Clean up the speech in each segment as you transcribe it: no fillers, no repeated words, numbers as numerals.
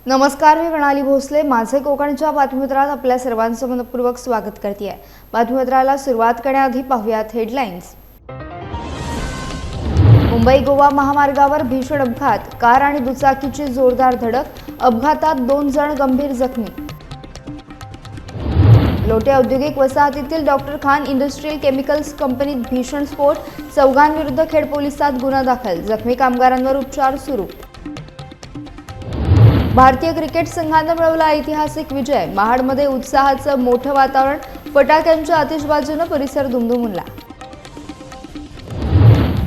नमस्कार, मी प्रणाली भोसले. माझे कोकणच्या बातमीपत्रात आपल्या सर्वांचं मनपूर्वक स्वागत करते. बातमीपत्राला सुरुवात करण्याआधी पाहूयात हेडलाईन्स. मुंबई गोवा महामार्गावर भीषण अपघात, कार आणि दुचाकीची जोरदार धडक, अपघातात 2 जण गंभीर जखमी. लोटे औद्योगिक वसाहतीतील डॉक्टर खान इंडस्ट्रियल केमिकल्स कंपनीत भीषण स्फोट, 4 जणांविरुद्ध खेड पोलिसात गुन्हा दाखल, जखमी कामगारांवर उपचार सुरू. भारतीय क्रिकेट संघानं मिळवला ऐतिहासिक विजय, महाडमध्ये उत्साहाचं मोठं वातावरण, फटाक्यांच्या आतिषबाजीनं परिसर दुमदुमला.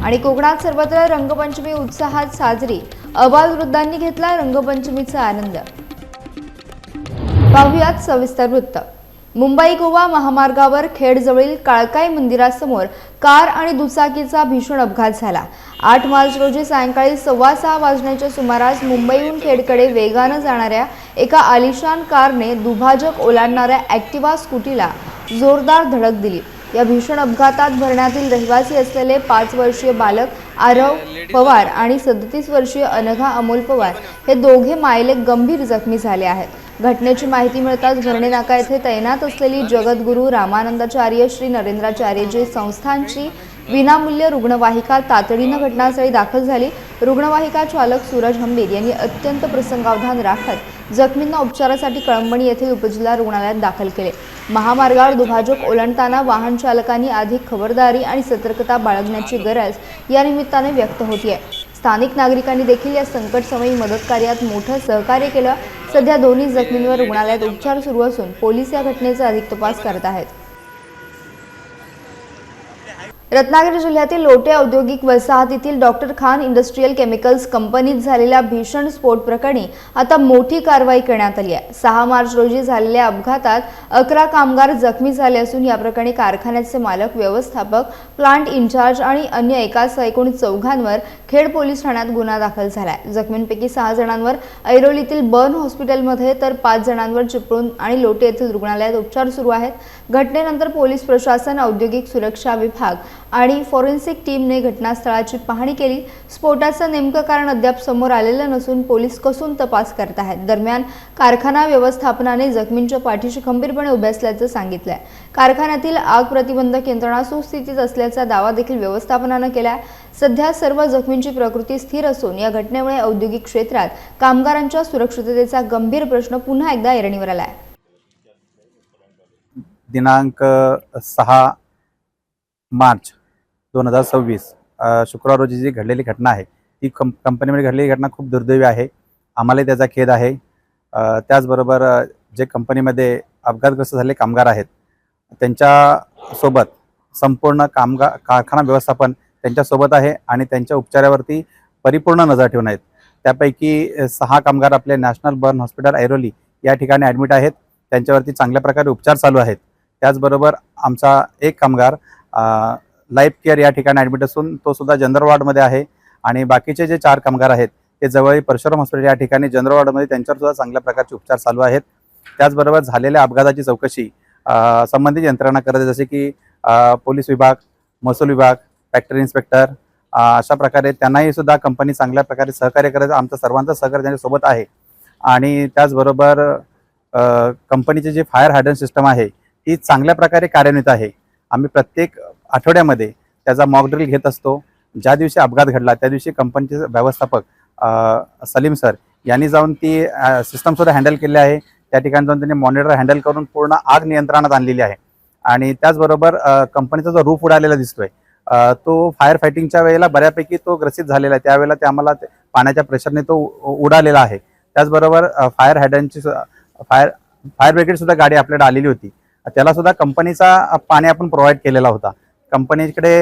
आणि कोकणात सर्वत्र रंगपंचमी उत्साहात साजरी, अबालवृद्धांनी घेतला रंगपंचमीचा आनंद. पाहुयात सविस्तर वृत्त. मुंबई गोवा महामार्गावर खेडजवळील काळकाई मंदिरासमोर कार आणि दुचाकीचा भीषण अपघात झाला. 8 मार्च रोजी सायंकाळी 6:15 वाजण्याच्या सुमारास मुंबईहून खेडकडे वेगानं जाणाऱ्या एका आलिशान कारने दुभाजक ओलांडणाऱ्या ॲक्टिवा स्कूटीला जोरदार धडक दिली. या भीषण अपघातात भरण्यातील रहिवासी असलेले 5 वर्षीय बालक आरव पवार आणि 37 वर्षीय अनघा अमोल पवार हे दोघे मायलेक गंभीर जखमी झाले आहेत. घटनेची माहिती मिळताच भरणे नाका येथे तैनात असलेली जगद्गुरू रामानंदाचार्य श्री नरेंद्राचार्यजी संस्थानची विनामूल्य रुग्णवाहिका तातडीनं घटनास्थळी दाखल झाली. रुग्णवाहिका चालक सूरज हंबीर यांनी अत्यंत प्रसंगावधान राखत जखमींना उपचारासाठी कळंबणी येथील उपजिल्हा रुग्णालयात दाखल केले. महामार्गावर दुभाजक ओलांडताना वाहन चालकांनी अधिक खबरदारी आणि सतर्कता बाळगण्याची गरज या निमित्ताने व्यक्त होती आहे. स्थानिक नागरिकांनी देखील या संकटसमयी मदत कार्यात मोठं सहकार्य केलं. सध्या दोन्ही जखमींवर रुग्णालयात उपचार सुरू असून पोलीस या घटनेचा अधिक तपास करत आहेत. रत्नागिरी जिल्ह्यातील लोटे औद्योगिक वसाहतीतील डॉक्टर खान इंडस्ट्रियल केमिकल्स कंपनीत झालेल्या भीषण स्फोट प्रकरणी आता मोठी कारवाई करण्यात आली आहे. 6 मार्च रोजी झालेल्या अपघातात 11 कामगार जखमी झाले असून या प्रकरणी कारखान्याचे मालक, व्यवस्थापक, प्लांट इन्चार्ज आणि अन्य एकासह एकूण 4 जणांवर खेड पोलीस ठाण्यात गुन्हा दाखल झाला आहे. जखमींपैकी 6 जणांवर ऐरोलीतील बर्न हॉस्पिटलमध्ये तर 5 जणांवर चिपळूण आणि लोटे येथील रुग्णालयात उपचार सुरू आहेत. घटनेनंतर पोलीस प्रशासन, औद्योगिक सुरक्षा विभाग आणि फॉरेन्सिक टीमने घटनास्थळाची पाहणी केली. स्फोटाचं नेमकं कारण अद्याप समोर आलेलं नसून पोलीस कसून तपास करत आहेत. दरम्यान कारखाना व्यवस्थापनाने जखमींच्या पाठीशी खंबीरपणे उभे असल्याचं सांगितलंय. कारखान्यातील आग प्रतिबंधक यंत्रणा सुस्थितीत असल्याचा दावा देखील व्यवस्थापनानं केलाय. सध्या सर्व जखमींची प्रकृती स्थिर असून या घटनेमुळे औद्योगिक क्षेत्रात कामगारांच्या सुरक्षिततेचा गंभीर प्रश्न पुन्हा एकदा ऐरणीवर आलाय. दिनांक 6 मार्च 2026 शुक्रवार रोजी जी घडलेली घटना आहे ती कंपनीमध्ये घडलेली घटना खूप दुर्दैवी आहे. आम्हालाही त्याचा खेद आहे. त्याचबरोबर जे कंपनीमध्ये अपघातग्रस्त झालेले कामगार आहेत त्यांच्यासोबत संपूर्ण कारखाना व्यवस्थापन त्यांच्यासोबत आहे आणि त्यांच्या उपचारावरती परिपूर्ण नजर ठेवून आहेत. त्यापैकी 6 कामगार आपले नॅशनल बर्न हॉस्पिटल ऐरोली या ठिकाणी ॲडमिट आहेत. त्यांच्यावरती चांगल्या प्रकारे उपचार चालू आहेत. त्याचबरोबर आमचा एक कामगार लाईफ केअर या ठिकाणी ॲडमिट असून तो सुद्धा जनरल वॉर्डमध्ये आहे आणि बाकीचे जे 4 कामगार आहेत ते जवळ परशुराम हॉस्पिटल या ठिकाणी जनरल वॉर्डमध्ये त्यांच्यावर सुद्धा चांगल्या प्रकारचे उपचार चालू आहेत. त्याचबरोबर झालेल्या अपघाताची चौकशी संबंधित यंत्रणा करत, जसे की पोलीस विभाग, महसूल विभाग, फॅक्टरी इन्स्पेक्टर, अशा प्रकारे त्यांनाही सुद्धा कंपनी चांगल्या प्रकारे सहकार्य करत. आमचं सर्वांचं सहकार्य त्यांच्यासोबत आहे. आणि त्याचबरोबर कंपनीची जी फायर हायड्रंट सिस्टम आहे ती चांगल्या प्रकारे कार्यान्वित आहे. आम्ही प्रत्येक आठवड्यामध्ये त्याचा मॉक ड्रिल घेत असतो. ज्या दिवशी अपघात घडला त्या दिवशी कंपनीचे व्यवस्थापक सलीम सर यांनी जाऊन ती सिस्टमसुद्धा हँडल केली आहे. त्या ठिकाणी जाऊन त्यांनी मॉनिटर हँडल करून पूर्ण आग नियंत्रणात आणलेली आहे. आणि त्याचबरोबर कंपनीचा जो रूफ उडालेला दिसतोय तो फायर फायटिंगच्या वेळेला बऱ्यापैकी तो ग्रसित झालेला आहे. त्यावेळेला ते आम्हाला पाण्याच्या प्रेशरने तो उडालेला आहे. त्याचबरोबर फायर हायड्रंटची फायर ब्रिगेडसुद्धा गाडी आपल्याकडे आलेली होती. त्याला सुद्धा कंपनीचा पाणी आपण प्रोव्हाइड केलेला होता. कंपनीकडे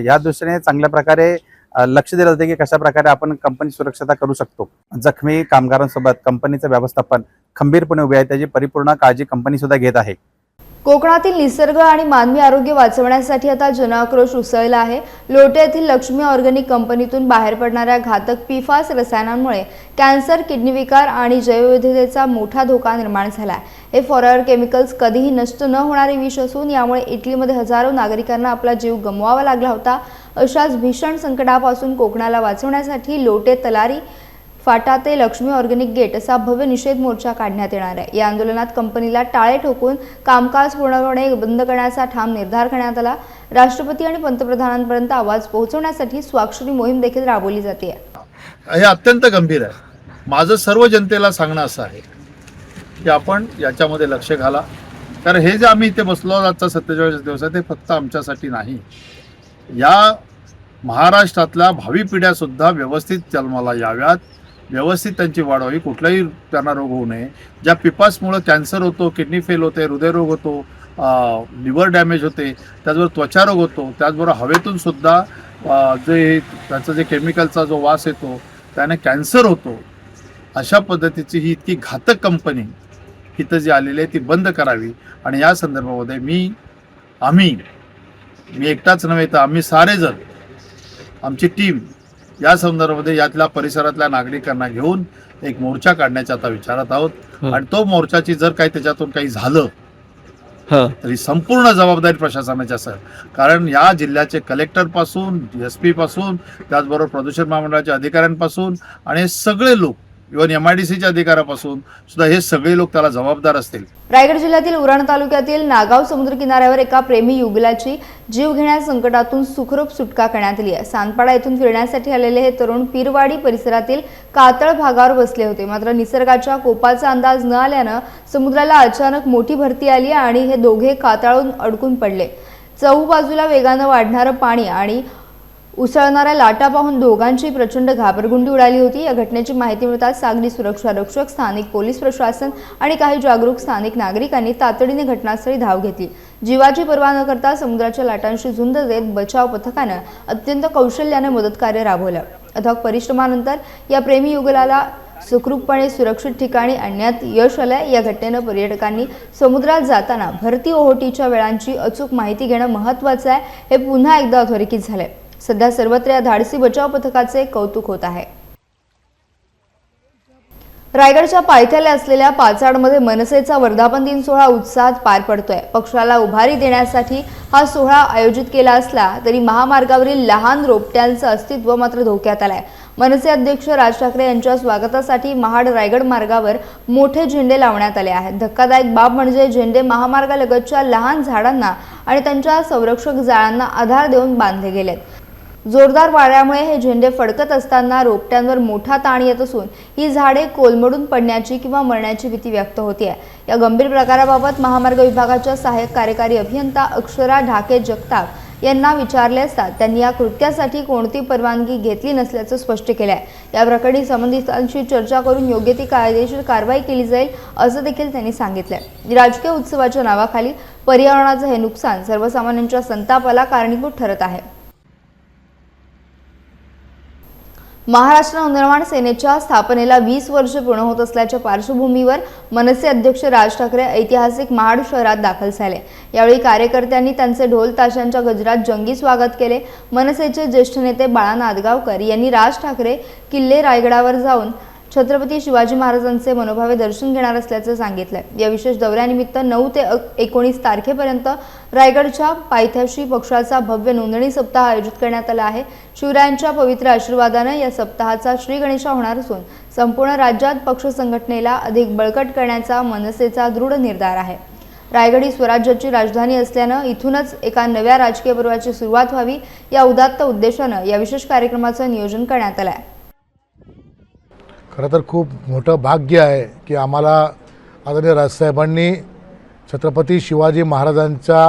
या दृष्टीने चांगल्या प्रकारे लक्ष दिलं होतं की कशा प्रकारे आपण कंपनी सुरक्षता करू शकतो. जखमी कामगारांसोबत कंपनीचं व्यवस्थापन खंबीरपणे उभे आहे. त्याची परिपूर्ण काळजी कंपनी सुद्धा घेत आहे. कोकणातील निसर्ग आणि मानवी आरोग्य वाचवण्यासाठी आता जनआक्रोश उसळला आहे. लोटे येथील लक्ष्मी ऑर्गॅनिक कंपनीतून बाहेर पडणाऱ्या घातक पीफास रसायनांमुळे कॅन्सर, किडनी विकार आणि जैवविविधतेचा मोठा धोका निर्माण झाला आहे. हे फॉरएव्हर केमिकल्स कधीही नष्ट न होणारे विष असून यामुळे इटलीमध्ये हजारो नागरिकांना आपला जीव गमवावा लागला होता. अशाच भीषण संकटापासून कोकणाला वाचवण्यासाठी लोटे तलारी फाटा ते लक्ष्मी ऑर्गॅनिक गेट असा भव्य निषेध मोर्चा काढण्यात येणार आहे। या आंदोलनात कंपनीला टाळे ठोकून कामकाज पूर्णपणे बंद करण्याचा ठाम निर्धार करण्यात आला। राष्ट्रपती आणि पंतप्रधानांपर्यंत आवाज पोहोचवण्यासाठी स्वाक्षरी मोहीम देखील राबवली जाते। हे अत्यंत गंभीर आहे। माझं सर्व जनतेला सांगणं असं आहे की आपण याच्यामध्ये लक्ष घाला, कारण हे जे आम्ही इथे बसलो आजचा 47 दिवस आहे ते फक्त आमच्यासाठी नाही, या महाराष्ट्रातल्या भावी पिढ्यासुद्धा व्यवस्थित जन्माला याव्यात, व्यवस्थित त्यांची वाढ व्हावी, कुठलाही त्यांना रोग होऊ नये। ज्या पिपासमुळे कॅन्सर होतो, किडनी फेल होते, हृदयरोग होतो, लिव्हर डॅमेज होते, त्याचबरोबर त्वचारोग होतो, त्याचबरोबर हवेतून सुद्धा जे त्याचा जे केमिकलचा जो वास येतो त्याने कॅन्सर होतो, अशा पद्धतीची ही इतकी घातक कंपनी इथं जी आलेली आहे ती बंद करावी। आणि या संदर्भामध्ये मी एकटाच नव्हे तर आम्ही सारेजण, आमची टीम या संदर्भामध्ये यातल्या परिसरातल्या नागरिकांना घेऊन एक मोर्चा काढण्याचा आता विचारत आहोत। आणि तो मोर्चाची जर काही त्याच्यातून काही झालं तरी संपूर्ण जबाबदारी प्रशासनाची असेल, कारण या जिल्ह्याचे कलेक्टरपासून SP पासून त्याचबरोबर प्रदूषण महामंडळाच्या अधिकाऱ्यांपासून आणि हे सगळे लोक, इव्हन MIDCच्या अधिकाऱ्यापासून सुद्धा हे सगळे लोक त्याला जबाबदार असतील। रायगड जिल्ह्यातील उरण तालुक्यातील नागाव समुद्र किनाऱ्यावर एका प्रेमी युगलाची जीवघेण्या संकटातून सुखरूप सुटका करण्यात आली आहे। सांदपाडा येथून फिरण्यासाठी आलेले हे तरुण पीरवाडी परिसरातील कातळ भागावर बसले होते, मात्र निसर्गाच्या कोपाचा अंदाज न आल्यानं समुद्राला अचानक मोठी भरती आली आणि हे दोघे कातळून अडकून पडले। चहूबाजूला वेगानं वाढणारं पाणी आणि उसळणाऱ्या लाटा पाहून दोघांची प्रचंड घाबरगुंडी उडाली होती। या घटनेची माहिती मिळताच सागरी सुरक्षा रक्षक, स्थानिक पोलीस प्रशासन आणि काही जागरूक स्थानिक नागरिकांनी तातडीने घटनास्थळी धाव घेतली। जीवाची पर्वा न करता समुद्राच्या लाटांशी झुंज देत बचाव पथकानं अत्यंत कौशल्याने मदत कार्य राबवलं। अथक परिश्रमानंतर या प्रेमी युगलाला सुखरूपपणे सुरक्षित ठिकाणी आणण्यात यश आलं। या घटनेनं पर्यटकांनी समुद्रात जाताना भरती ओहोटीच्या वेळांची अचूक माहिती घेणं महत्त्वाचं आहे, हे पुन्हा एकदा अधोरेखित झालंय। सध्या सर्वत्र या धाडसी बचाव पथकाचे कौतुक होत आहे। रायगडच्या पायथ्याला असलेल्या पाचाडमध्ये मनसेचा वर्धापन दिन सोहळा उत्साहात पार पडतोय। पक्षाला उभारी देण्यासाठी हा सोहळा आयोजित केला असला तरी महामार्गावरील लहान रोपट्यांचं अस्तित्व मात्र धोक्यात आलंय। मनसे अध्यक्ष राज ठाकरे यांच्या स्वागतासाठी महाड रायगड मार्गावर मोठे झेंडे लावण्यात आले आहेत। धक्कादायक बाब म्हणजे झेंडे महामार्गालगतच्या लहान झाडांना आणि त्यांच्या संरक्षक जाळ्यांना आधार देऊन बांधले गेलेत। जोरदार वाऱ्यामुळे हे झेंडे फडकत असताना रोपट्यांवर मोठा ताण येत असून ही झाडे कोलमडून पडण्याची किंवा मरण्याची भीती व्यक्त होते आहे। या गंभीर प्रकाराबाबत महामार्ग विभागाच्या सहाय्यक कार्यकारी अभियंता अक्षरा ढाके जगताप यांना विचारले असता त्यांनी या कृत्यासाठी कोणती परवानगी घेतली नसल्याचं स्पष्ट केलं आहे। या प्रकरणी संबंधितांशी चर्चा करून योग्य ती कायदेशीर कारवाई केली जाईल असं देखील त्यांनी सांगितलंय। राजकीय उत्सवाच्या नावाखाली पर्यावरणाचं हे नुकसान सर्वसामान्यांच्या संतापाला कारणीभूत ठरत आहे। महाराष्ट्र नवनिर्माण सेनेच्या स्थापनेला 20 वर्षे पूर्ण होत असल्याच्या पार्श्वभूमीवर मनसे अध्यक्ष राज ठाकरे ऐतिहासिक महाड शहरात दाखल झाले। यावेळी कार्यकर्त्यांनी त्यांचे ढोल ताशांच्या गजरात जंगी स्वागत केले। मनसेचे ज्येष्ठ नेते बाळा नादगावकर यांनी राज ठाकरे किल्ले रायगडावर जाऊन छत्रपती शिवाजी महाराजांचे मनोभावे दर्शन घेणार असल्याचं सांगितलंय। या विशेष दौऱ्यानिमित्त 9 ते 19 तारखेपर्यंत रायगडच्या पायथ्याशी पक्षाचा भव्य नोंदणी सप्ताह आयोजित करण्यात आला आहे। शिवरायांच्या पवित्र आशीर्वादाने या सप्ताहाचा श्री गणेशा होणार असून संपूर्ण राज्यात पक्ष संघटनेला अधिक बळकट करण्याचा मनसेचा दृढ निर्धार आहे। रायगड ही स्वराज्याची राजधानी असल्यानं इथूनच एका नव्या राजकीय पर्वाची सुरुवात व्हावी या उदात्त उद्देशानं या विशेष कार्यक्रमाचं नियोजन करण्यात आलं आहे। खरं तर खूप मोठं भाग्य आहे की आम्हाला आदरणीय राजसाहेबांनी छत्रपती शिवाजी महाराजांच्या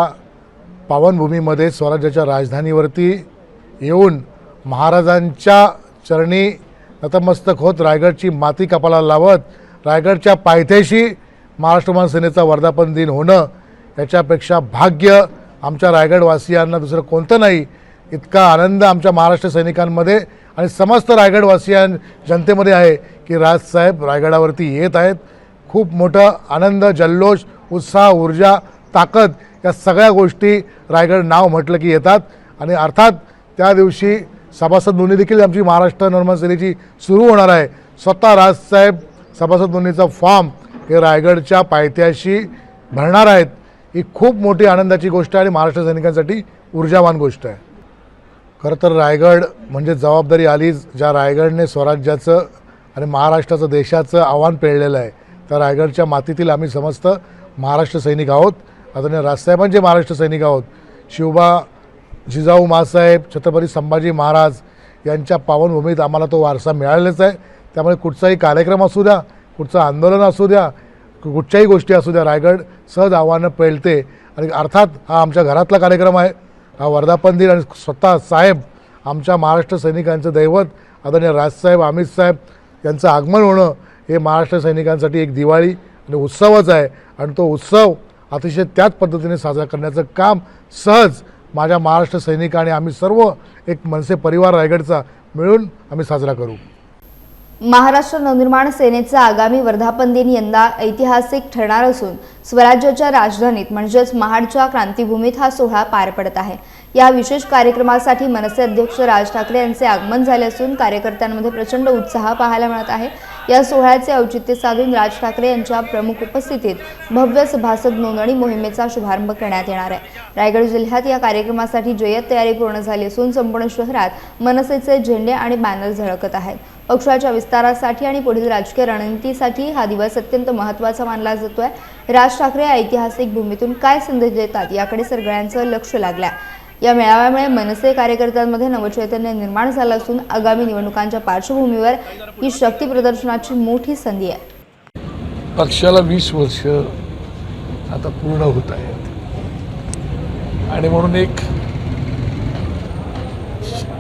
पावनभूमीमध्ये स्वराज्याच्या राजधानीवरती येऊन महाराजांच्या चरणी नतमस्तक होत रायगडची माती कपाळाला लावत रायगडच्या पायथ्याशी महाराष्ट्र सेनेचा वर्धापन दिन होणं याच्यापेक्षा भाग्य आमच्या रायगडवासियांना दुसरं कोणतं नाही। इतका आनंद आमच्या महाराष्ट्र सैनिकांमध्ये आणि समस्त रायगडवासियां जनतेमध्ये आहे की राजसाहेब रायगडावरती येत आहेत। खूप मोठा आनंद, जल्लोष, उत्साह, ऊर्जा, ताकद या सगळ्या गोष्टी रायगड नाव म्हटलं की येतात। आणि अर्थात त्या दिवशी सभासद नोंदणी देखील आमची महाराष्ट्र नवनिर्माण सेनेची सुरू होणार आहे। स्वतः राजसाहेब सभासद नोंदणीचा फॉर्म हे रायगडच्या पायथ्याशी भरणार आहेत। ही खूप मोठी आनंदाची गोष्ट आहे आणि महाराष्ट्र सैनिकांसाठी ऊर्जावान गोष्ट आहे। खरं तर रायगड म्हणजे जबाबदारी आलीच, ज्या रायगडने स्वराज्याचं आणि महाराष्ट्राचं देशाचं आव्हान पेललेलं आहे. त्या रायगडच्या मातीतील आम्ही समस्त महाराष्ट्र सैनिक आहोत. आदरणीय राजसाहेबांचे महाराष्ट्र सैनिक आहोत. शिवबा जिजाऊ माँसाहेब छत्रपती संभाजी महाराज यांच्या पावनभूमीत आम्हाला तो वारसा मिळालेलाच आहे. त्यामुळे कुठचाही कार्यक्रम असू द्या, कुठचं आंदोलन असू द्या, कुठच्याही गोष्टी असू द्या, रायगड सहज आव्हानं पेलते. आणि अर्थात हा आमच्या घरातला कार्यक्रम आहे. हा वर्धापन दिन आणि स्वतः साहेब आमच्या महाराष्ट्र सैनिकांचं दैवत आदरणीय राजसाहेब अमित साहेब यांचं आगमन होणं हे महाराष्ट्र सैनिकांसाठी एक दिवाळी आणि उत्सवच आहे. आणि तो उत्सव अतिशय त्याच पद्धतीने साजरा करण्याचं काम सहज माझ्या महाराष्ट्र सैनिक आणि आम्ही सर्व एक मनसे परिवार रायगडचा मिळून आम्ही साजरा करू. महाराष्ट्र नवनिर्माण सेनेचा आगामी वर्धापन दिन यंदा ऐतिहासिक ठरणार असून स्वराज्याच्या राजधानीत म्हणजेच महाडच्या क्रांतीभूमीत हा सोहळा पार पडत आहे. या विशेष कार्यक्रमासाठी मनसे अध्यक्ष राज ठाकरे यांचे आगमन झाले असून कार्यकर्त्यांमध्ये प्रचंड उत्साह पाहायला मिळत आहे. या सोहळ्याचे औचित्य साधून राज ठाकरे यांच्या प्रमुख उपस्थितीत भव्य सभासद नोंदणी मोहिमेचा शुभारंभ करण्यात येणार आहे. रायगड जिल्ह्यात या कार्यक्रमासाठी जय्यत तयारी पूर्ण झाली असून संपूर्ण शहरात मनसेचे झेंडे आणि बॅनर झळकत आहेत. पक्षाच्या विस्तारासाठी आणि पुढील राजकीय रणनीतीसाठी हा दिवस अत्यंत महत्त्वाचा मानला जातोय. राज ठाकरे ऐतिहासिक भूमीतून काय संदेश देतात याकडे सगळ्यांचं लक्ष लागलंय. या मेळाव्यामुळे मनसे कार्यकर्त्यांमध्ये नवचैतन्य निर्माण झालं असून आगामी निवडणुकांच्या पार्श्वभूमीवर ही शक्ती प्रदर्शनाची मोठी संधी आहे. पक्षाला 20 वर्ष आता पूर्ण होत आहेत आणि म्हणून एक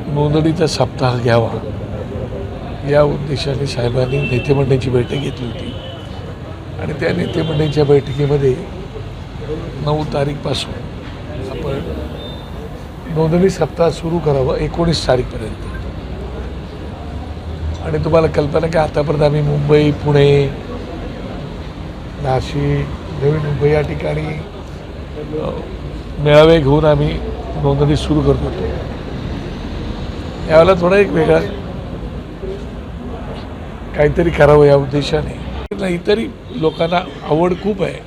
नोंदणीचा सप्ताह घ्यावा या उद्देशाने साहेबांनी नेते मंडळाची बैठक घेतली होती. आणि त्या नेते मंडळाच्या बैठकीमध्ये 9 तारीखपासून आपण नोंदणी सप्ताह सुरू करावं 19 तारीखपर्यंत. आणि तुम्हाला कल्पना की आतापर्यंत आम्ही मुंबई, पुणे, नाशिक, नवी मुंबई या ठिकाणी मेळावे घेऊन आम्ही नोंदणी सुरू करत होतो. यावेळेला थोडा एक वेगळा काहीतरी करावं या उद्देशाने. इतरही लोकांना आवड खूप आहे,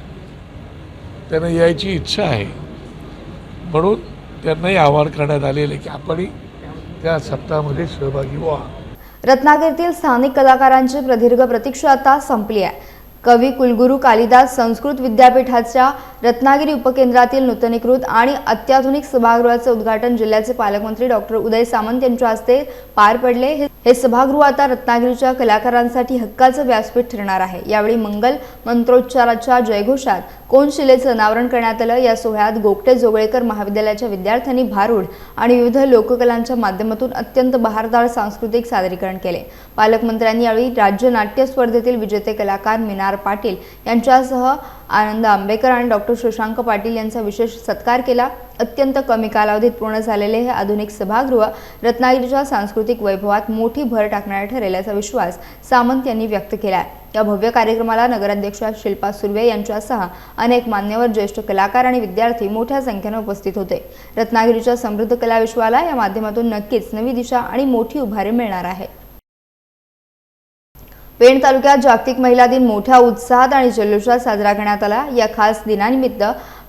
त्यांना यायची इच्छा आहे, म्हणून त्यांनाही आवाहन करण्यात आलेलं आहे की आपणही त्या सप्ताहामध्ये सहभागी व्हा. रत्नागिरीतील स्थानिक कलाकारांची प्रदीर्घ प्रतीक्षा आता संपली आहे. कवी कुलगुरू कालिदास संस्कृत विद्यापीठाच्या रत्नागिरी उपकेंद्रातील नूतनीकृत आणि अत्याधुनिक सभागृहाचे उद्घाटन जिल्ह्याचे पालकमंत्री डॉक्टर उदय सामंत यांच्या हस्ते पार पडले. हे सभागृह आता रत्नागिरीच्या कलाकारांसाठी हक्काचं व्यासपीठ ठरणार आहे. यावेळी मंगल मंत्रोच्चाराच्या जयघोषात कोनशिलेचं अनावरण करण्यात आलं. या सोहळ्यात गोगटे जोगळेकर महाविद्यालयाच्या विद्यार्थ्यांनी भारूड आणि विविध लोककलांच्या माध्यमातून अत्यंत बहारदार सांस्कृतिक सादरीकरण केले. पालकमंत्र्यांनी यावेळी राज्य नाट्य स्पर्धेतील विजेते कलाकार मिनार पाटील यांच्यासह आनंद आंबेकर आणि डॉक्टर शशांक पाटील यांचा विशेष सत्कार केला. अत्यंत कमी कालावधीत पूर्ण झालेले हे आधुनिक सभागृह रत्नागिरीच्या सांस्कृतिक वैभवात मोठी भर टाकणारे ठरेल असा विश्वास सामंत यांनी व्यक्त केला आहे. या भव्य कार्यक्रमाला नगराध्यक्षा शिल्पा सुर्वे यांच्यासह अनेक मान्यवर, ज्येष्ठ कलाकार आणि विद्यार्थी मोठ्या संख्येने उपस्थित होते. रत्नागिरीच्या समृद्ध कला विश्वाला या माध्यमातून नक्कीच नवी दिशा आणि मोठी उभारी मिळणार आहे. पेण तालुक्यात जागतिक महिला दिन मोठ्या उत्साहात आणि जल्लोषात साजरा करण्यात आला. या खास दिनानिमित्त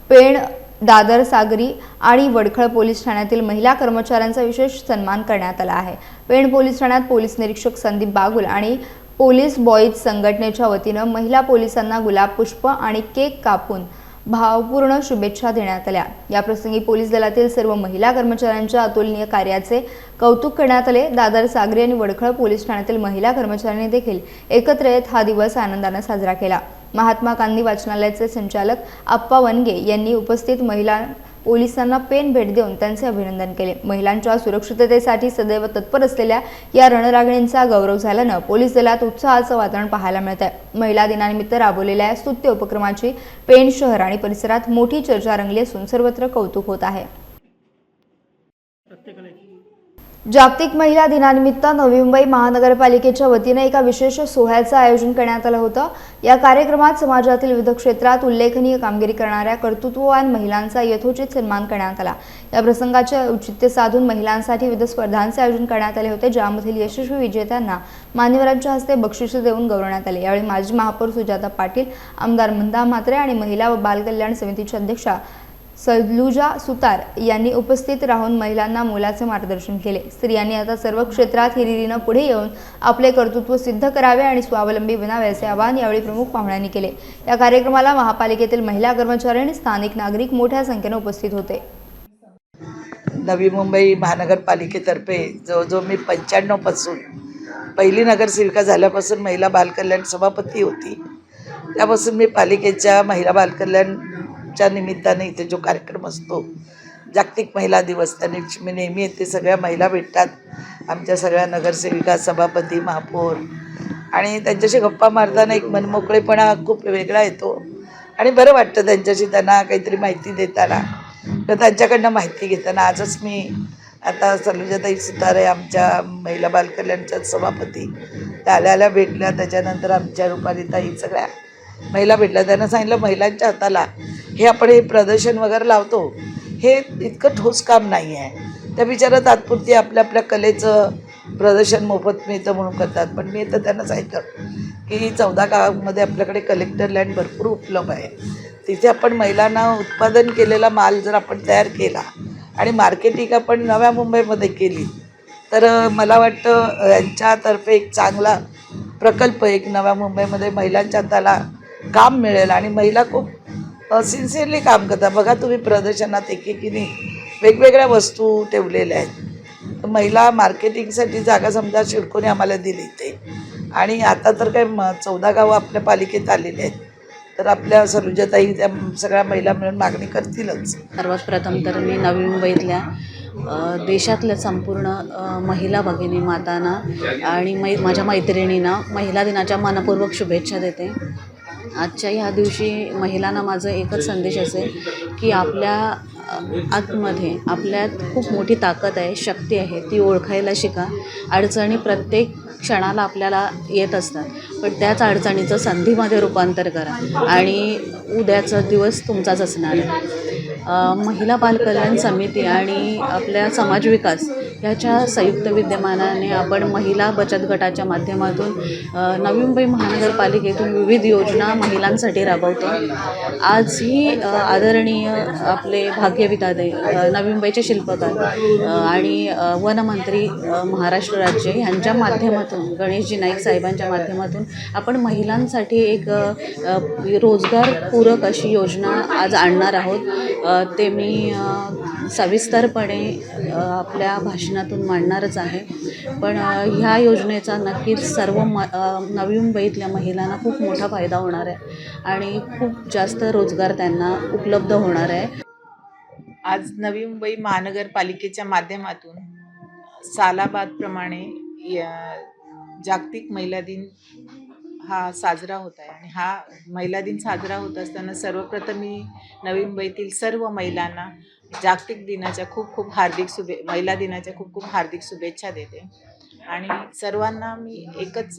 पेण, दादर, सागरी आणि वडखळ पोलीस ठाण्यातील महिला कर्मचाऱ्यांचा विशेष सन्मान करण्यात आला आहे. पेण पोलीस ठाण्यात पोलीस निरीक्षक संदीप बागुल आणि पोलीस बॉईज संघटनेच्या वतीनं महिला पोलिसांना गुलाब पुष्प आणि केक कापून भावपूर्ण शुभेच्छा देण्यात आल्या. याप्रसंगी पोलीस दलातील सर्व महिला कर्मचाऱ्यांच्या अतुलनीय कार्याचे कौतुक करण्यात आले. दादर, सागरी आणि वडखळ पोलीस ठाण्यातील महिला कर्मचाऱ्यांनी देखील एकत्र येत हा दिवस आनंदाने साजरा केला. महात्मा गांधी वाचनालयाचे संचालक आप्पा वनगे यांनी उपस्थित महिला पोलिसांना पेन भेट देऊन त्यांचे अभिनंदन केले. महिलांच्या सुरक्षिततेसाठी सदैव तत्पर असलेल्या या रणरागिणींचा गौरव झाल्यानं पोलीस दलात उत्साहाचं वातावरण पाहायला मिळत आहे. महिला दिनानिमित्त राबवलेल्या स्तुत्य उपक्रमाची पेण शहर आणि परिसरात मोठी चर्चा रंगली असून सर्वत्र कौतुक होत आहे. जागतिक महिला दिनानिमित्त नवी मुंबई महानगरपालिकेच्या वतीने एका विशेष सोहळ्याचं आयोजन करण्यात आलं होतं. या कार्यक्रमात समाजातील विविध क्षेत्रात उल्लेखनीय कामगिरी करणाऱ्या कर्तृत्ववान महिलांचा यथोचित सन्मान करण्यात आला. या प्रसंगाचे औचित्य साधून महिलांसाठी विविध स्पर्धांचे आयोजन करण्यात आले होते, ज्यामधील यशस्वी विजेत्यांना मान्यवरांच्या हस्ते बक्षिसे देऊन गौरवण्यात आले. यावेळी माजी महापौर सुजाता पाटील, आमदार मंदा म्हात्रे आणि महिला व बाल कल्याण समितीच्या अध्यक्षा सलुजा सुतार यांनी उपस्थित राहून महिलांना मोलाचे मार्गदर्शन केले. स्त्रियांनी आता सर्व क्षेत्रात हिरिरीनं पुढे येऊन आपले कर्तृत्व सिद्ध करावे आणि स्वावलंबी बनावे असे आवाहन यावेळी प्रमुख पाहुण्यांनी केले. या कार्यक्रमाला महापालिकेतील महिला कर्मचारी आणि स्थानिक नागरिक मोठ्या संख्येने उपस्थित होते. नवी मुंबई महानगरपालिकेतर्फे जवळजवळ मी 95 पासून पहिली नगरसेविका झाल्यापासून महिला बालकल्याण सभापती होती. त्यापासून मी पालिकेच्या महिला बालकल्याणच्या निमित्ताने इथे जो कार्यक्रम असतो जागतिक महिला दिवस, त्या दिवशी मी नेहमी येते. सगळ्या महिला भेटतात, आमच्या सगळ्या नगरसेविका, सभापती, महापौर, आणि त्यांच्याशी गप्पा मारताना एक मनमोकळेपणा खूप वेगळा येतो आणि बरं वाटतं त्यांच्याशी, त्यांना काहीतरी माहिती देताना, तर त्यांच्याकडनं माहिती घेताना. आजच मी आता सलुजाताई सुतारे आमच्या महिला बालकल्याणच्या सभापती, त्या आल्या भेटल्या. त्याच्यानंतर आमच्या रुपालीताई सगळ्या महिला भेटल्या. त्यांना सांगितलं महिलांच्या हाताला हे आपण हे प्रदर्शन वगैरे लावतो, हे इतकं ठोस काम नाही आहे. त्या बिचारा तात्पुरती आपल्या कलेचं प्रदर्शन मोफत मिळतं म्हणून करतात. पण मी तर त्यांना सांगितलं की 14 गावामध्ये आपल्याकडे कलेक्टर लँड भरपूर उपलब्ध आहे. तिथे आपण महिलांना उत्पादन केलेला माल जर आपण तयार केला आणि मार्केटिंग आपण नव्या मुंबईमध्ये केली, तर मला वाटतं यांच्यातर्फे एक चांगला प्रकल्प एक नव्या मुंबईमध्ये महिलांच्या हाताला काम मिळेल आणि महिला खूप सिन्सिअरली काम करतात. बघा तुम्ही प्रदर्शनात एकेकीने वेगवेगळ्या वस्तू ठेवलेल्या आहेत. महिला मार्केटिंगसाठी जागा समजा शिडकोने आम्हाला दिली ते, आणि आता तर काय 14 गावं आपल्या पालिकेत आलेले आहेत. तर आपल्या सलुजाताई त्या सगळ्या महिला मिळून मागणी करतीलच. सर्वात प्रथम तर मी नवी मुंबईतल्या देशातल्या संपूर्ण महिला भगिनी मातांना आणि माझ्या मैत्रिणींना महिला दिनाच्या मनपूर्वक शुभेच्छा देते. आजच्या ह्या दिवशी महिलांना माझं एकच संदेश असेल की आपल्या आतमध्ये आपल्यात खूप मोठी ताकद आहे, शक्ती आहे, ती ओळखायला शिका. अडचणी प्रत्येक क्षणाला आपल्याला येत असतात, पण त्याच अडचणीचं संधीमध्ये रूपांतर करा आणि उद्याचा दिवस तुमचाच असणार आहे. महिला बालकल्याण समिती आणि आपल्या समाज विकास ह्याच्या संयुक्त विद्यमानाने आपण महिला बचत गटाच्या माध्यमातून नवी मुंबई महानगरपालिकेतून विविध योजना महिलांसाठी राबवतो. आजही आदरणीय आपले भाग्यविधाते नवी मुंबईचे शिल्पकार आणि वनमंत्री महाराष्ट्र राज्य यांच्या माध्यमातून गणेशजी नाईक साहेबांच्या माध्यमातून आपण महिलांसाठी एक रोजगारपूरक अशी योजना आज आणणार आहोत. ते मी सविस्तरपणे आपल्या भाषणातून मांडणारच आहे. पण ह्या योजनेचा नक्कीच सर्व नवी मुंबईतल्या महिलांना खूप मोठा फायदा होणार आहे आणि खूप जास्त रोजगार त्यांना उपलब्ध होणार आहे. आज नवी मुंबई महानगरपालिकेच्या माध्यमातून सालाबादप्रमाणे जागतिक महिला दिन हा साजरा होत आहे आणि हा महिला दिन साजरा होत असताना सर्वप्रथम मी नवी मुंबईतील सर्व महिलांना जागतिक दिनाच्या महिला दिनाच्या खूप हार्दिक शुभेच्छा देते. आणि सर्वांना मी एकच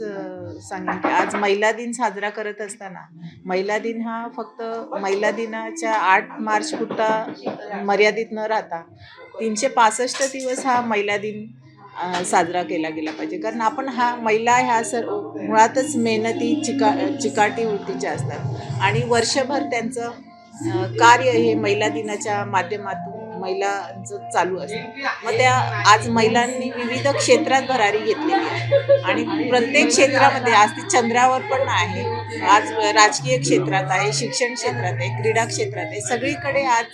सांगेन की आज महिला दिन साजरा करत असताना महिला दिन हा फक्त महिला दिनाच्या 8 मार्च पुरता मर्यादित न राहता 365 दिवस हा महिला दिन साजरा केला गेला पाहिजे. कारण आपण महिला ह्या मुळातच मेहनती चिकाटी वृत्तीच्या असतात आणि वर्षभर त्यांचं कार्य हे महिला दिनाच्या माध्यमातून महिलांचं चालू असतं. मग त्या आज महिलांनी विविध क्षेत्रात भरारी घेतलेली आहे आणि प्रत्येक क्षेत्रामध्ये आज ती चंद्रावर पण आहे. आज राजकीय क्षेत्रात आहे, शिक्षण क्षेत्रात आहे, क्रीडा क्षेत्रात आहे. सगळीकडे आज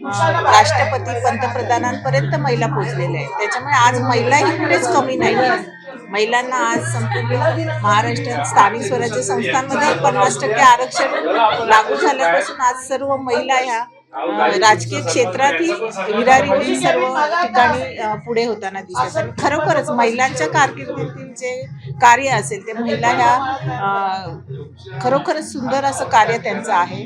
राष्ट्रपती पंतप्रधानांपर्यंत महिला पोहोचलेल्या आहेत. त्याच्यामुळे आज महिलाही कुठेच कमी नाही आहेत. महिलांना आज संपूर्ण महाराष्ट्रात स्थानिक स्वराज्य संस्थांमध्ये 50% आरक्षण लागू झाल्यापासून आज सर्व महिला ह्या राजकीय क्षेत्रातही विरारी सर्व ठिकाणी पुढे होताना दिसतात. आणि खरोखरच महिलांच्या कारकिर्दीतील जे कार्य असेल ते महिला ह्या खरोखरच सुंदर असं कार्य त्यांचं आहे.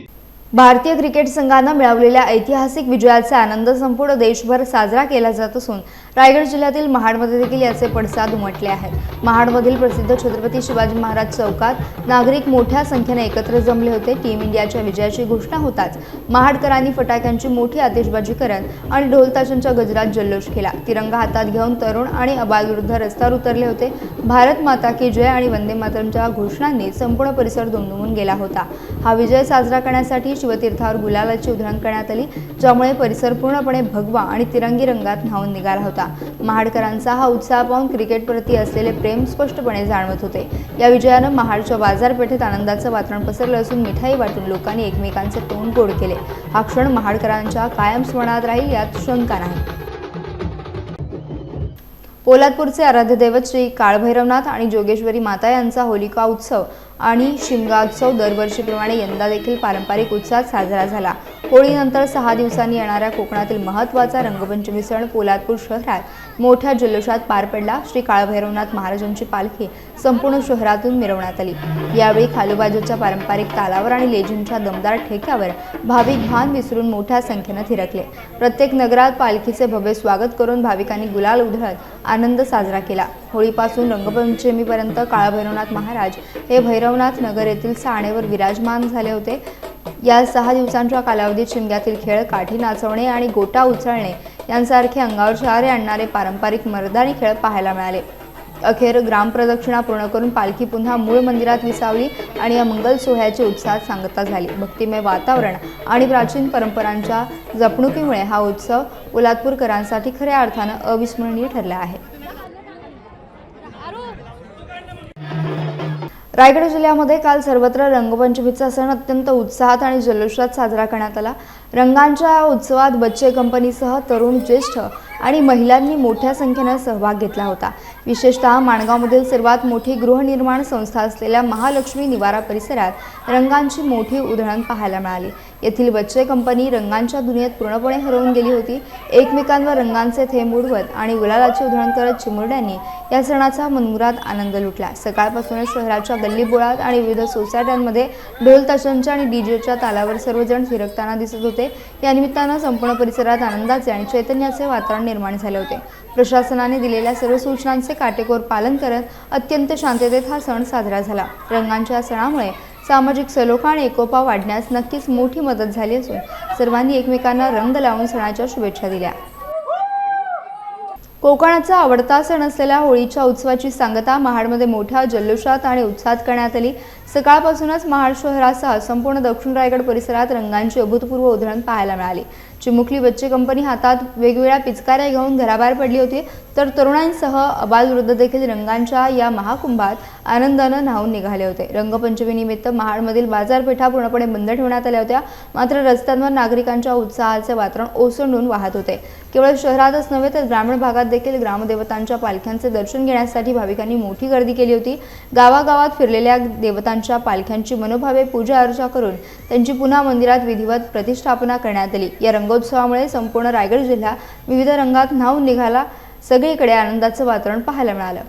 भारतीय क्रिकेट संघानं मिळवलेल्या ऐतिहासिक विजयाचा आनंद संपूर्ण देशभर साजरा केला जात असून रायगड जिल्ह्यातील महाडमध्ये देखील याचे पडसाद उमटले आहेत. महाडमधील प्रसिद्ध छत्रपती शिवाजी महाराज चौकात नागरिक मोठ्या संख्येने एकत्र जमले होते. टीम इंडियाच्या विजयाची घोषणा होताच महाडकरांनी फटाक्यांची मोठी आतिषबाजी करत आणि ढोलताशांच्या गजरात जल्लोष केला. तिरंगा हातात घेऊन तरुण आणि अबालवृद्ध रस्त्यावर उतरले होते. भारत माता की जय आणि वंदे मातरमच्या घोषणांनी संपूर्ण परिसर दुमदुमून गेला होता. हा विजय साजरा करण्यासाठी शिवतीर्थावर गुलालाची उधळण करण्यात आली, ज्यामुळे परिसर पूर्णपणे भगवा आणि तिरंगी रंगात न्हावून निघाला होता. महाडकरांचा हा उत्साह पाहून क्रिकेटप्रती असलेले प्रेम स्पष्टपणे जाणवत होते. या विजयानं महाडच्या बाजारपेठेत आनंदाचं वातावरण पसरलं असून मिठाई वाटून लोकांनी एकमेकांचे तोंड गोड केले. हा क्षण महाडकरांच्या कायम स्मरणात राहील यात शंका नाही. पोलादपूरचे आराध्य दैवत श्री काळभैरवनाथ आणि जोगेश्वरी माता यांचा होलिका उत्सव आणि शिमगा उत्सव दरवर्षीप्रमाणे यंदा देखील पारंपरिक उत्साहात साजरा झाला. होळीनंतर 6 दिवसांनी येणाऱ्या कोकणातील महत्त्वाचा रंगपंचमी सण पोलादपूर शहरात मोठ्या जल्लोषात पार पडला. श्री काळभैरवनाथ महाराजांची पालखी संपूर्ण शहरातून मिरवण्यात आली. यावेळी खालोबाजाच्या पारंपरिक तालावर आणि लेझिमच्या दमदार ठेक्यावर भाविक भान विसरून मोठ्या संख्येनं थिरकले. प्रत्येक नगरात पालखीचे भव्य स्वागत करून भाविकांनी गुलाल उधळत आनंद साजरा केला. होळीपासून रंगपंचमीपर्यंत काळभैरवनाथ महाराज हे भैरवनाथ नगर येथील साणेवर विराजमान झाले होते. या 6 दिवसांच्या कालावधीत शिमग्यातील खेळ, काठी नाचवणे आणि गोटा उचलणे यांसारखे अंगावर शहारे आणणारे पारंपरिक मर्दानी खेळ पाहायला मिळाले. अखेर ग्रामप्रदक्षिणा पूर्ण करून पालखी पुन्हा मूळ मंदिरात विसावली आणि या मंगल सोहळ्याची उत्साहात सांगता झाली. भक्तिमय वातावरण आणि प्राचीन परंपरांच्या जपणुकीमुळे हा उत्सव पोलादपूरकरांसाठी खऱ्या अर्थानं अविस्मरणीय ठरला आहे. रायगड जिल्ह्यामध्ये काल सर्वत्र रंगपंचमीचा सण अत्यंत उत्साहात आणि जल्लोषात साजरा करण्यात आला. रंगांच्या उत्सवात बच्चे कंपनीसह तरुण, ज्येष्ठ आणि महिलांनी मोठ्या संख्येनं सहभाग घेतला होता. विशेषतः माणगावमधील सर्वात मोठी गृहनिर्माण संस्था असलेल्या महालक्ष्मी निवारा परिसरात रंगांची मोठी उधळण पाहायला मिळाली. येथील बच्चे कंपनी रंगांच्या दुनियेत पूर्णपणे हरवून गेली होती. एकमेकांवर रंगांचे थेंब उडवत आणि गुलालाची उधळण करत चिमुरड्यांनी या सणाचा मनमुराद आनंद लुटला. सकाळपासूनच शहराच्या गल्लीबोळात आणि विविध सोसायट्यांमध्ये ढोल ताशांच्या आणि डीजेच्या तालावर सर्वजण थिरकताना दिसत होते. या निमित्तानं संपूर्ण परिसरात आनंदाचे आणि चैतन्याचे वातावरण निर्माण झाले होते. प्रशासनाने दिलेल्या सर्व सूचनांचे काटेकोर पालन करत अत्यंत शांततेत हा सण साजरा झाला. रंगांच्या सणामुळे सामाजिक सलोखा आणि एकोपा वाढण्यास नक्कीच मोठी मदत झाली असून सर्वांनी एकमेकांना रंग लावून सणाच्या शुभेच्छा दिल्या. कोकणाचा आवडता सण असलेल्या होळीच्या उत्सवाची सांगता महाडमध्ये मोठ्या जल्लोषात आणि उत्साहात करण्यात आली. सकाळपासूनच महाड शहरासह संपूर्ण दक्षिण रायगड परिसरात रंगांची अभूतपूर्व उधळण पाहायला मिळाली. चिमुकली बच्चे कंपनी हातात वेगवेगळ्या पिचकाऱ्या घेऊन घराबाहेर पडली होती, तर तरुणांसह अबालवृद्ध देखील रंगांच्या या महाकुंभात आनंदानं न्हावून निघाले होते. रंगपंचमीनिमित्त महाडमधील बाजारपेठा पूर्णपणे बंद ठेवण्यात आल्या होत्या, मात्र रस्त्यांवर नागरिकांच्या उत्साहाचे वातावरण ओसंडून वाहत होते. केवळ शहरातच नव्हे तर ग्रामीण भागात देखील ग्रामदेवतांच्या पालख्यांचे दर्शन घेण्यासाठी भाविकांनी मोठी गर्दी केली होती. गावागावात फिरलेल्या देवतांच्या पालख्यांची मनोभावे पूजा अर्चा करून त्यांची पुन्हा मंदिरात विधिवत प्रतिष्ठापना करण्यात आली. या रंगोत्सवामुळे संपूर्ण रायगड जिल्हा विविध रंगात न्हावून निघाला. सगळीकडे आनंदाचं वातावरण पाहायला मिळालं.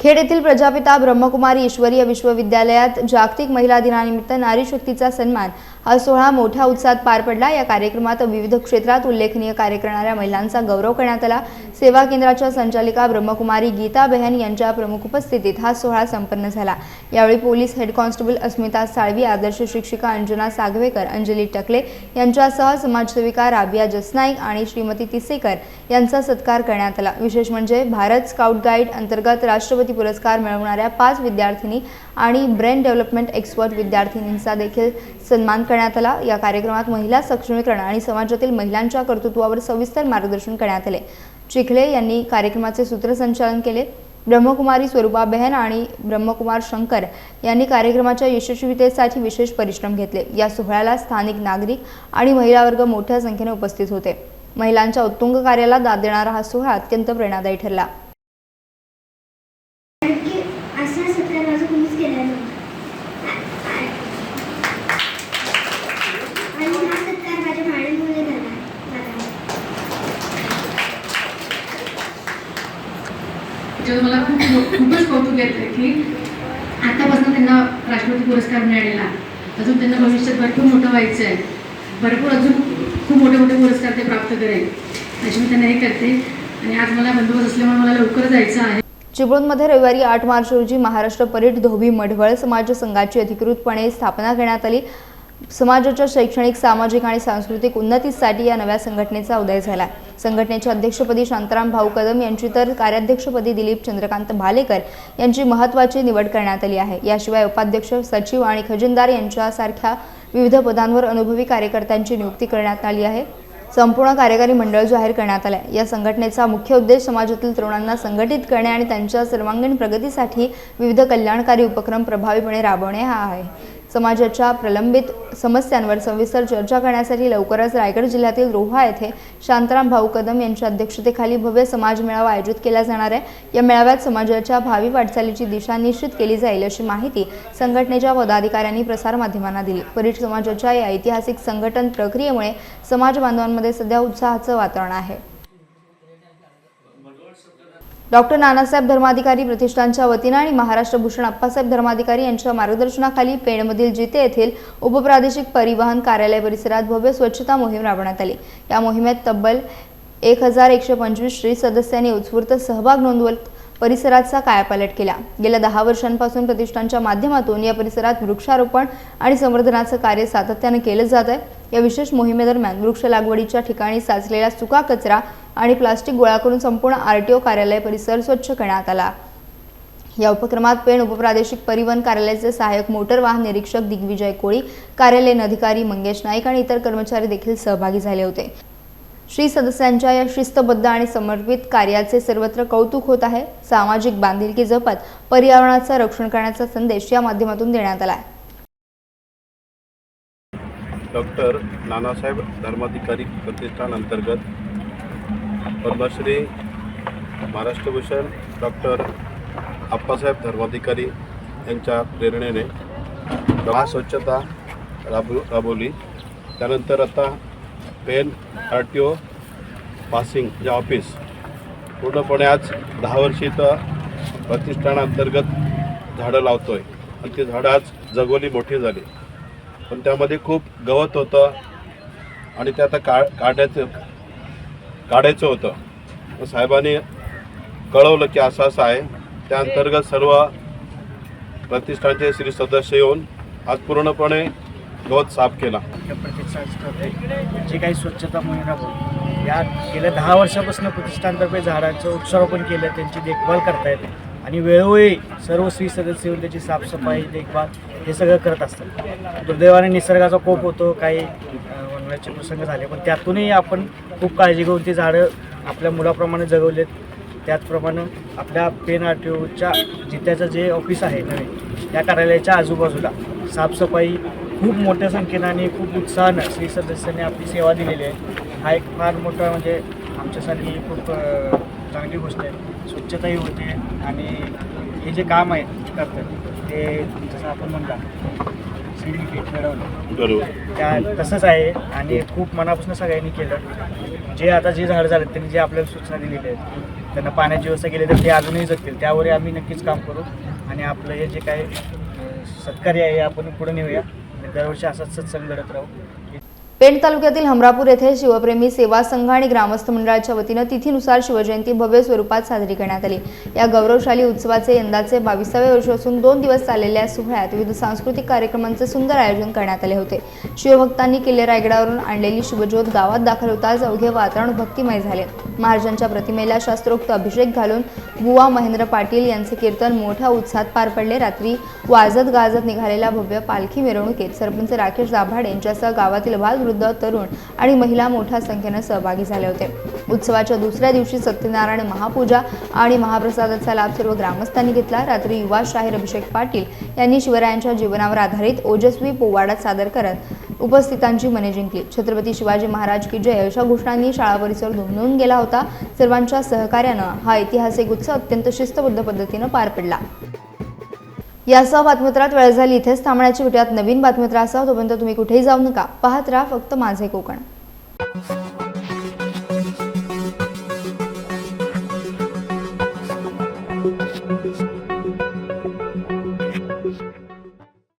खेड येथील प्रजापिता ब्रह्मकुमारी ईश्वरीय विश्वविद्यालयात जागतिक महिला दिनानिमित्त नारी शक्तीचा सन्मान हा सोहळा मोठ्या उत्साहात पार पडला. या कार्यक्रमात विविध क्षेत्रात उल्लेखनीय कार्य करणाऱ्या महिलांचा गौरव करण्यात आला. सेवा केंद्राच्या संचालिका ब्रह्मकुमारी गीता बेहन यांच्या प्रमुख उपस्थितीत हा सोहळा संपन्न झाला. यावेळी पोलीस हेड कॉन्स्टेबल अस्मिता साळवी, आदर्श शिक्षिका अंजना सागवेकर, अंजली टकले यांच्यासह समाजसेविका राबिया जसनाईक आणि श्रीमती तिसेकर यांचा सत्कार करण्यात आला. विशेष म्हणजे भारत स्काउट गाईड अंतर्गत राष्ट्रपती पुरस्कार मिळवणाऱ्या 5 विद्यार्थिनी आणि ब्रेन डेव्हलपमेंट एक्सपर्ट विद्यार्थिनींचा देखील सन्मान करण्यात आला. या कार्यक्रमात महिला सक्षमीकरण आणि समाजातील महिलांच्या कर्तृत्वावर सविस्तर मार्गदर्शन करण्यात आले. चिखले यांनी कार्यक्रमाचे सूत्रसंचालन केले. ब्रह्मकुमारी स्वरूपा बेहन आणि ब्रह्मकुमार शंकर यांनी कार्यक्रमाच्या यशस्वीतेसाठी विशेष परिश्रम घेतले. या सोहळ्याला स्थानिक नागरिक आणि महिला वर्ग मोठ्या संख्येने उपस्थित होते. महिलांच्या उत्तुंग कार्याला दाद देणारा हा सोहळा अत्यंत प्रेरणादायी ठरला. त्याच्यात मला खूपच कौतुक येतं की आतापासून त्यांना राष्ट्रपती पुरस्कार मिळालेला, अजून त्यांना भविष्यात भरपूर मोठं व्हायचं आहे, भरपूर अजून खूप मोठे मोठे पुरस्कार ते प्राप्त करेल अशी मी त्यांना हे करते. आणि आज मला बंदोबस्त असल्यामुळे मला लवकर जायचं आहे. चिपळूणमध्ये रविवारी 8 मार्च रोजी महाराष्ट्र परीट धोबी मढवळ समाज संघाची अधिकृतपणे स्थापना करण्यात आली. समाजाच्या शैक्षणिक, सामाजिक आणि सांस्कृतिक उन्नतीसाठी या नव्या संघटनेचा उदय झाला. संघटनेच्या अध्यक्षपदी शांताराम भाऊ कदम यांची तर कार्याध्यक्षपदी दिलीप चंद्रकांत भालेकर यांची महत्त्वाची निवड करण्यात आली आहे. याशिवाय उपाध्यक्ष, सचिव आणि खजिनदार यांच्यासारख्या विविध पदांवर अनुभवी कार्यकर्त्यांची नियुक्ती करण्यात आली आहे. संपूर्ण कार्यकारी मंडळ जाहीर करण्यात आले. या संघटनेचा मुख्य उद्देश समाजातील तरुणांना संघटित करणे आणि त्यांच्या सर्वांगीण प्रगतीसाठी विविध कल्याणकारी उपक्रम प्रभावीपणे राबवणे हा आहे. समाजाच्या प्रलंबित समस्यांवर सविस्तर चर्चा करण्यासाठी लवकरच रायगड जिल्ह्यातील रोहा येथे शांताराम भाऊ कदम यांच्या अध्यक्षतेखाली भव्य समाज मेळावा आयोजित केला जाणार आहे. या मेळाव्यात समाजाच्या भावी वाटचालीची दिशा निश्चित केली जाईल अशी माहिती संघटनेच्या पदाधिकाऱ्यांनी प्रसारमाध्यमांना दिली. परिट समाजाच्या या ऐतिहासिक संघटन प्रक्रियेमुळे समाज बांधवांमध्ये सध्या उत्साहाचं वातावरण आहे. डॉक्टर नानासाहेब धर्माधिकारी प्रतिष्ठानच्या वतीने आणि महाराष्ट्र भूषण अप्पासाहेब धर्माधिकारी यांच्या मार्गदर्शनाखाली पेणमधील जिते येथील उपप्रादेशिक परिवहन कार्यालय परिसरात भव्य स्वच्छता मोहीम राबवण्यात आली. या मोहिमेत तब्बल 1125 श्री सदस्यांनी उत्स्फूर्त सहभाग नोंदवत परिसराचा कायापालट केला. गेल्या 10 वर्षांपासून प्रतिष्ठानच्या माध्यमातून या परिसरात वृक्षारोपण आणि संवर्धनाचं कार्य सातत्याने केलं जात आहे. या विशेष मोहिमेदरम्यान वृक्ष लागवडीच्या ठिकाणी साचलेला सुका कचरा आणि प्लास्टिक गोळा करून संपूर्ण RTO कार्यालय परिसर स्वच्छ करण्यात आला. या उपक्रमात पेण उपप्रादेशिक परिवहन कार्यालयाचे सहाय्यक मोटर वाहन निरीक्षक दिग्विजय कोळी, कार्यालयीन अधिकारी मंगेश नाईक आणि इतर कर्मचारी देखील सहभागी झाले होते. श्री सदस्यांच्या या शिस्तबद्ध आणि समर्पित कार्याचे सर्वत्र कौतुक होत आहे. सामाजिक बांधिलकी जपत पर्यावरणाचं रक्षण करण्याचा संदेश या माध्यमातून देण्यात आला आहे. डॉक्टर नानासाहेब धर्माधिकारी प्रतिष्ठान अंतर्गत पद्मश्री महाराष्ट्र भूषण डॉक्टर अप्पासाहेब धर्माधिकारी यांच्या प्रेरणेने स्वच्छता राबवली. त्यानंतर आता पेन RTO पासिंग जे ऑफिस पूर्णपणे आज 10 वर्षी इथं प्रतिष्ठानांतर्गत झाडं लावतो आहे आणि ती झाडं आज जगवली मोठी झाली. पण त्यामध्ये खूप गवत होतं आणि ते आता काढायचं होतं. साहेबांनी कळवलं की असं आहे. त्या अंतर्गत सर्व प्रतिष्ठानचे श्री सदस्य येऊन आज पूर्णपणे गवत साफ केला. प्रतिष्ठानतर्फे जे काही स्वच्छता मोहीम राबवली, या गेल्या 10 वर्षापासून प्रतिष्ठानतर्फे झाडांचं वृक्षारोपण केलं, त्यांची देखभाल करतायत आणि वेळोवेळी सर्व श्री सदस्य येऊन त्याची साफसफाई, देखभाल हे सगळं करत असतात. दुर्दैवाने निसर्गाचा कोप होतो, काही वनव्याचे प्रसंग झाले, पण त्यातूनही आपण खूप काळजी घेऊन ती झाडं आपल्या मुलाप्रमाणे जगवलेत. त्याचप्रमाणे आपल्या पेन RTOच्या जित्याचं जे ऑफिस आहे नवीन, त्या कार्यालयाच्या आजूबाजूला साफसफाई खूप मोठ्या संख्येनं आणि खूप उत्साहानं श्री सदस्यांनी आपली सेवा दिलेली आहे. हा एक फार मोठा म्हणजे आमच्यासाठी खूप चांगली गोष्ट आहे. स्वच्छताही होते आणि हे जे काम आहे करतात ते जसं आपण म्हणता सर्टिफिकेट मिळवलं बरोबर त्या तसंच आहे आणि खूप मनापासून सगळ्यांनी केलं. जे आता जे झाडं झालेत त्यांनी जे आपल्याला सूचना दिलेल्या आहेत, त्यांना पाण्याची व्यवस्था केली तर ते अजूनही जगतील. त्यावर आम्ही नक्कीच काम करू आणि आपलं हे जे काही सत्कार्य आहे आपण पुढे नेऊया. दरवर्षी असाच सत्संग घडत राहू. पेण तालुक्यातील हमरापूर येथे शिवप्रेमी सेवा संघ आणि ग्रामस्थ मंडळाच्या वतीनं तिथीनुसार शिवजयंती भव्य स्वरूपात साजरी करण्यात आली. या गौरवशाली उत्सवाचे यंदाचे 22वे वर्ष असून 2 दिवस चाललेल्या सोहळ्यात विविध सांस्कृतिक कार्यक्रमांचे सुंदर आयोजन करण्यात आले होते. शिवभक्तांनी किल्ले रायगडावरून आणलेली शिवज्योत गावात दाखल होताच अवघे वातावरण भक्तिमय झाले. महाराजांच्या प्रतिमेला शास्त्रोक्त अभिषेक घालून बुवा महेंद्र पाटील यांचे कीर्तन मोठ्या उत्साहात पार पडले. रात्री वाजत गाजत निघालेल्या भव्य पालखी मिरवणुकीत सरपंच राकेश दाभाड यांच्यासह गावातील बालवृद्ध, तरुण आणि महिला मोठ्या संख्येने सहभागी झाले होते. उत्सवाच्या दुसऱ्या दिवशी सत्यनारायण महापूजा आणि महाप्रसादाचा लाभ सर्व ग्रामस्थांनी घेतला. रात्री युवा शाहीर अभिषेक पाटील यांनी शिवरायांच्या जीवनावर आधारित ओजस्वी पोवाडा सादर करत उपस्थितांची मने जिंकली. छत्रपती शिवाजी महाराज की जय अशा घोषणांनी शाळा परिसर दुमदुमून गेला होता. सर्वांच्या सहकार्यानं हा ऐतिहासिक उत्सव अत्यंत शिस्तबद्ध पद्धतीनं पार पडला. यासह बातमीपत्रात वेळ झाली इथेच थांबण्याची. भेटूयात नवीन बातमीपत्रासह. तोपर्यंत तुम्ही कुठेही जाऊ नका. पाहत राहा फक्त माझे कोकण.